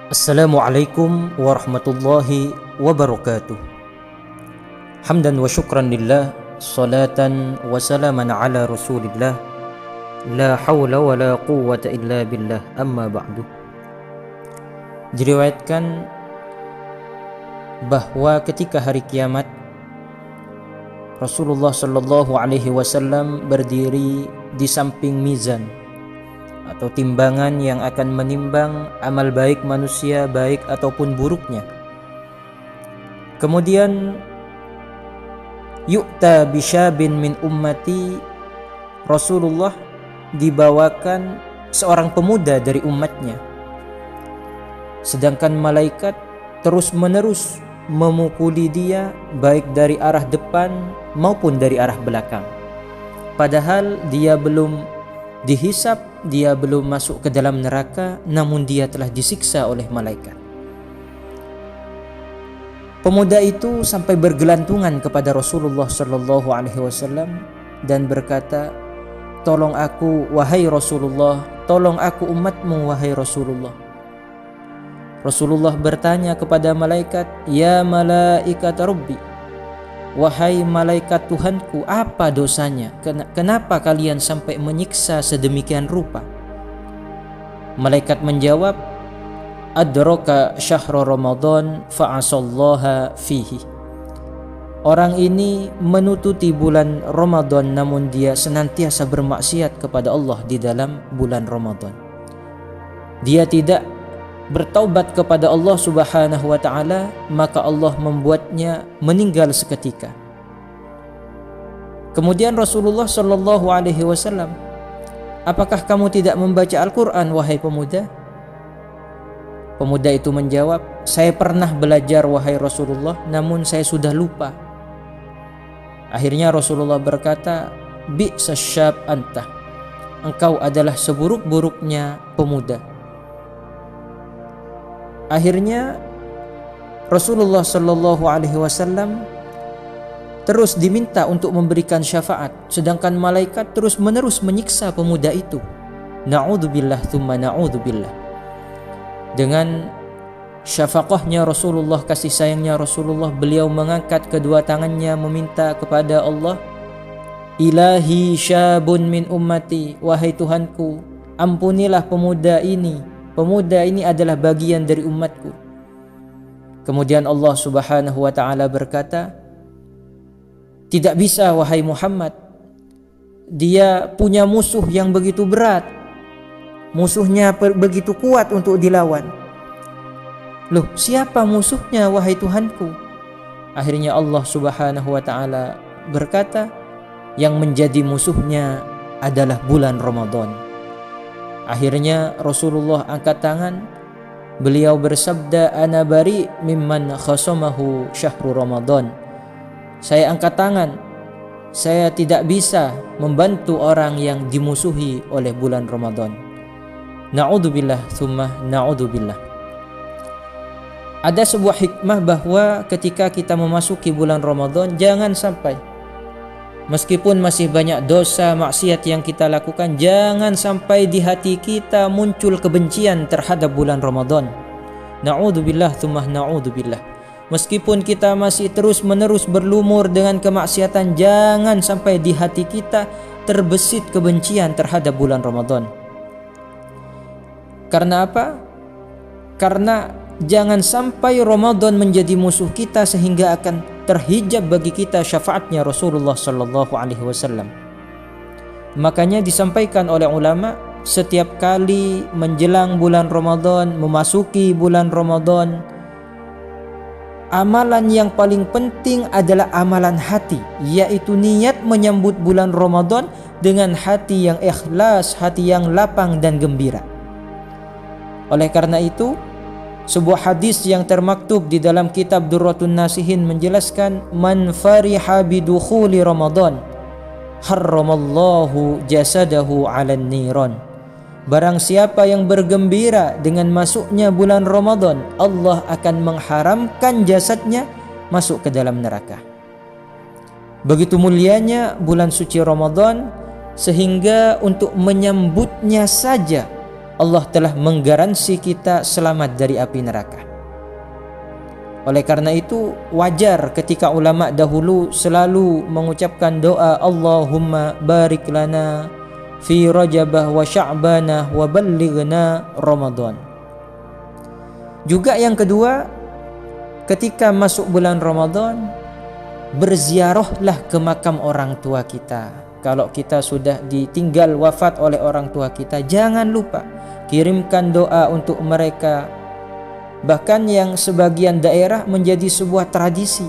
Assalamualaikum warahmatullahi wabarakatuh. Hamdan wa syukran lillah, salatan wa salaman ala rasulillah, la hawla wa la quwwata illa billah, amma ba'du. Diriwayatkan bahwa ketika hari kiamat Rasulullah sallallahu alaihi wasallam berdiri di samping mizan atau timbangan yang akan menimbang amal baik manusia, baik ataupun buruknya. Kemudian yu'ta bisyabin min ummati, Rasulullah dibawakan seorang pemuda dari umatnya, sedangkan malaikat terus menerus memukuli dia baik dari arah depan maupun dari arah belakang, padahal dia belum dihisap, dia belum masuk ke dalam neraka, namun dia telah disiksa oleh malaikat. Pemuda itu sampai bergelantungan kepada Rasulullah sallallahu alaihi wasallam dan berkata, "Tolong aku wahai Rasulullah, tolong aku umatmu wahai Rasulullah." Rasulullah bertanya kepada malaikat, "Ya malaikat Rabbi, wahai malaikat Tuhanku, apa dosanya? Kenapa kalian sampai menyiksa sedemikian rupa?" Malaikat menjawab, "Adraka syahra Ramadan fa'asallaha fihi." Orang ini menututi bulan Ramadan namun dia senantiasa bermaksiat kepada Allah di dalam bulan Ramadan. Dia tidak bertaubat kepada Allah Subhanahu wa taala, maka Allah membuatnya meninggal seketika. Kemudian Rasulullah sallallahu alaihi wasallam, "Apakah kamu tidak membaca Al-Qur'an wahai pemuda?" Pemuda itu menjawab, "Saya pernah belajar wahai Rasulullah, namun saya sudah lupa." Akhirnya Rasulullah berkata, "Bi'sasyab anta." Engkau adalah seburuk-buruknya pemuda. Akhirnya Rasulullah sallallahu alaihi wasallam terus diminta untuk memberikan syafaat, sedangkan malaikat terus menerus menyiksa pemuda itu. Na'udzubillah tsumma na'udzubillah. Dengan syafaqahnya Rasulullah, kasih sayangnya Rasulullah, beliau mengangkat kedua tangannya meminta kepada Allah, "Ilahi syabun min ummati," wahai Tuhanku, ampunilah pemuda ini. Pemuda ini adalah bagian dari umatku. Kemudian Allah Subhanahu wa taala berkata, "Tidak bisa wahai Muhammad. Dia punya musuh yang begitu berat. Musuhnya begitu kuat untuk dilawan." Loh, siapa musuhnya wahai Tuhanku? Akhirnya Allah Subhanahu wa taala berkata, yang menjadi musuhnya adalah bulan Ramadan. Akhirnya Rasulullah angkat tangan, beliau bersabda, "Ana bari mimman khasamahu syahru Ramadan." Saya angkat tangan, saya tidak bisa membantu orang yang dimusuhi oleh bulan Ramadan. Na'udzubillah tsumma na'udzubillah. Ada sebuah hikmah bahwa ketika kita memasuki bulan Ramadan, jangan sampai, meskipun masih banyak dosa maksiat yang kita lakukan, jangan sampai di hati kita muncul kebencian terhadap bulan Ramadan. Na'udzubillah tsumma na'udzubillah. Meskipun kita masih terus-menerus berlumur dengan kemaksiatan, jangan sampai di hati kita terbesit kebencian terhadap bulan Ramadan. Karena apa? Karena jangan sampai Ramadan menjadi musuh kita sehingga akan terhijab bagi kita syafaatnya Rasulullah sallallahu alaihi wasallam. Makanya disampaikan oleh ulama, setiap kali menjelang bulan Ramadan, memasuki bulan Ramadan, amalan yang paling penting adalah amalan hati, yaitu niat menyambut bulan Ramadan dengan hati yang ikhlas, hati yang lapang dan gembira. Oleh karena itu, sebuah hadis yang termaktub di dalam kitab Durratun Nasihin menjelaskan, "Man fariha bidukhuli Ramadan, harramallahu jasadahu 'alan niran." Barang siapa yang bergembira dengan masuknya bulan Ramadan, Allah akan mengharamkan jasadnya masuk ke dalam neraka. Begitu mulianya bulan suci Ramadan, sehingga untuk menyambutnya saja Allah telah menggaransi kita selamat dari api neraka. Oleh karena itu wajar ketika ulama dahulu selalu mengucapkan doa Allahumma barik lana fi Rajabah wa Sya'banah wa ballighna Ramadan. Juga yang kedua, ketika masuk bulan Ramadan, berziarahlah ke makam orang tua kita. Kalau kita sudah ditinggal wafat oleh orang tua kita, jangan lupa kirimkan doa untuk mereka. Bahkan yang sebagian daerah menjadi sebuah tradisi,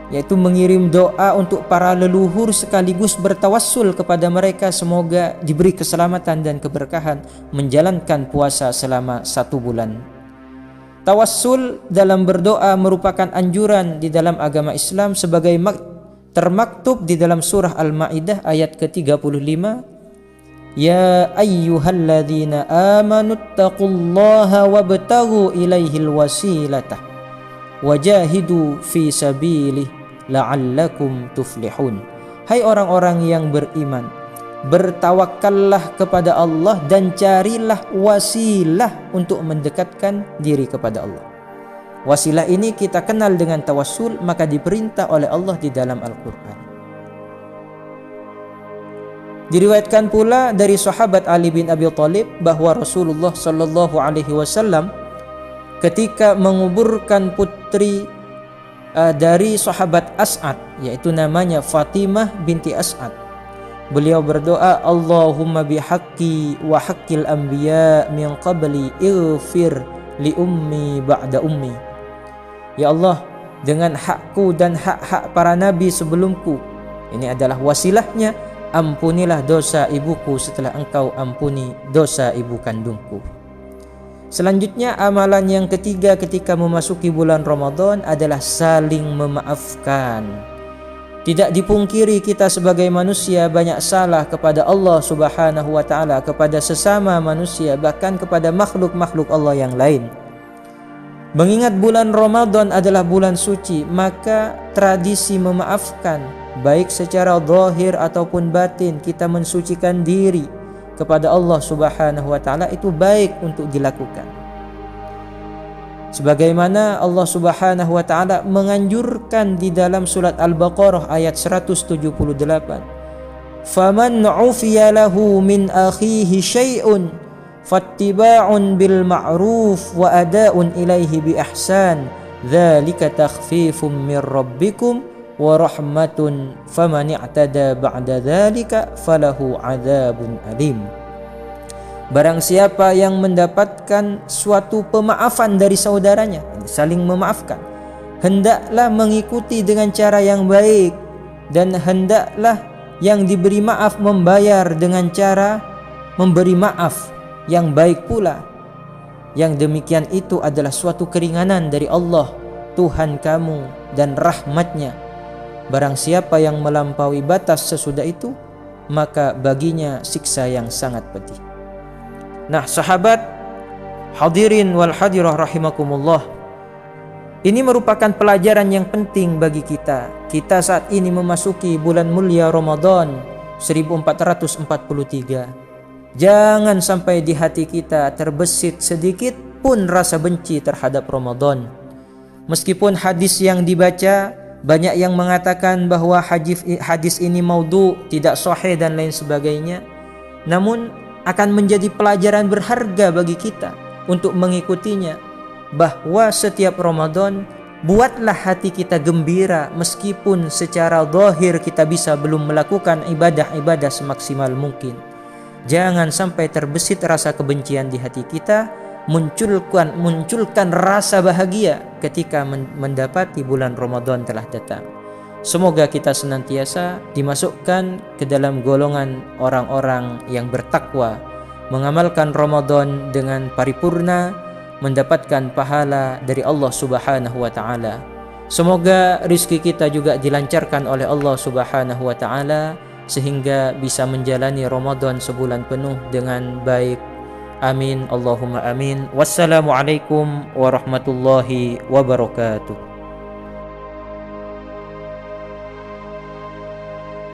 yaitu mengirim doa untuk para leluhur sekaligus bertawassul kepada mereka semoga diberi keselamatan dan keberkahan menjalankan puasa selama 1 bulan. Tawassul dalam berdoa merupakan anjuran di dalam agama Islam sebagai termaktub di dalam surah Al-Maidah ayat ke-35. Ya ayyuhalladzina amanu taqullaha wabtaghu ilaihil wasilata wajahidu fi sabilihi la'allakum tuflihun. Hai orang-orang yang beriman, bertawakallah kepada Allah dan carilah wasilah untuk mendekatkan diri kepada Allah. Wasilah ini kita kenal dengan tawassul, maka diperintah oleh Allah di dalam Al-Quran. Diriwayatkan pula dari sahabat Ali bin Abi Thalib bahwa Rasulullah sallallahu alaihi wasallam ketika menguburkan putri dari sahabat As'ad, yaitu namanya Fatimah binti As'ad, beliau berdoa Allahumma bihaqqi wa haqqil anbiya min qabli ighfir li ummi ba'da ummi. Ya Allah, dengan hakku dan hak-hak para nabi sebelumku, ini adalah wasilahnya, ampunilah dosa ibuku setelah engkau ampuni dosa ibu kandungku. Selanjutnya amalan yang ketiga ketika memasuki bulan Ramadan adalah saling memaafkan. Tidak dipungkiri kita sebagai manusia banyak salah kepada Allah Subhanahu wa taala, kepada sesama manusia, bahkan kepada makhluk-makhluk Allah yang lain. Mengingat bulan Ramadan adalah bulan suci, maka tradisi memaafkan baik secara zahir ataupun batin, kita mensucikan diri kepada Allah Subhanahu wa taala, itu baik untuk dilakukan. Sebagaimana Allah Subhanahu wa taala menganjurkan di dalam surat Al-Baqarah ayat 178, "Faman 'ufiya lahu min akhihi syai'un fattiba'un bil ma'ruf wa ada'un ilaihi bi ihsan, dzalika takhfifum mir rabbikum wa rahmatun faman i'tada ba'da dzalika falahu 'adzabun alim." Barang siapa yang mendapatkan suatu pemaafan dari saudaranya, saling memaafkan, hendaklah mengikuti dengan cara yang baik, dan hendaklah yang diberi maaf membayar dengan cara memberi maaf yang baik pula. Yang demikian itu adalah suatu keringanan dari Allah Tuhan kamu dan rahmatnya. Barang siapa yang melampaui batas sesudah itu, maka baginya siksa yang sangat pedih. Nah, sahabat hadirin wal hadirah rahimakumullah, ini merupakan pelajaran yang penting bagi kita. Kita saat ini memasuki bulan mulia Ramadan 1443. Jangan sampai di hati kita terbesit sedikit pun rasa benci terhadap Ramadan. Meskipun hadis yang dibaca banyak yang mengatakan bahwa hadis ini maudhu, tidak sahih dan lain sebagainya, namun akan menjadi pelajaran berharga bagi kita untuk mengikutinya, bahwa setiap Ramadan buatlah hati kita gembira meskipun secara zahir kita bisa belum melakukan ibadah-ibadah semaksimal mungkin. Jangan sampai terbesit rasa kebencian di hati kita, munculkan rasa bahagia ketika mendapati bulan Ramadan telah datang. Semoga kita senantiasa dimasukkan ke dalam golongan orang-orang yang bertakwa, mengamalkan Ramadan dengan paripurna, mendapatkan pahala dari Allah Subhanahu wa taala. Semoga rizki kita juga dilancarkan oleh Allah Subhanahu wa taala sehingga bisa menjalani Ramadan sebulan penuh dengan baik. Amin Allahumma amin. Wassalamualaikum warahmatullahi wabarakatuh.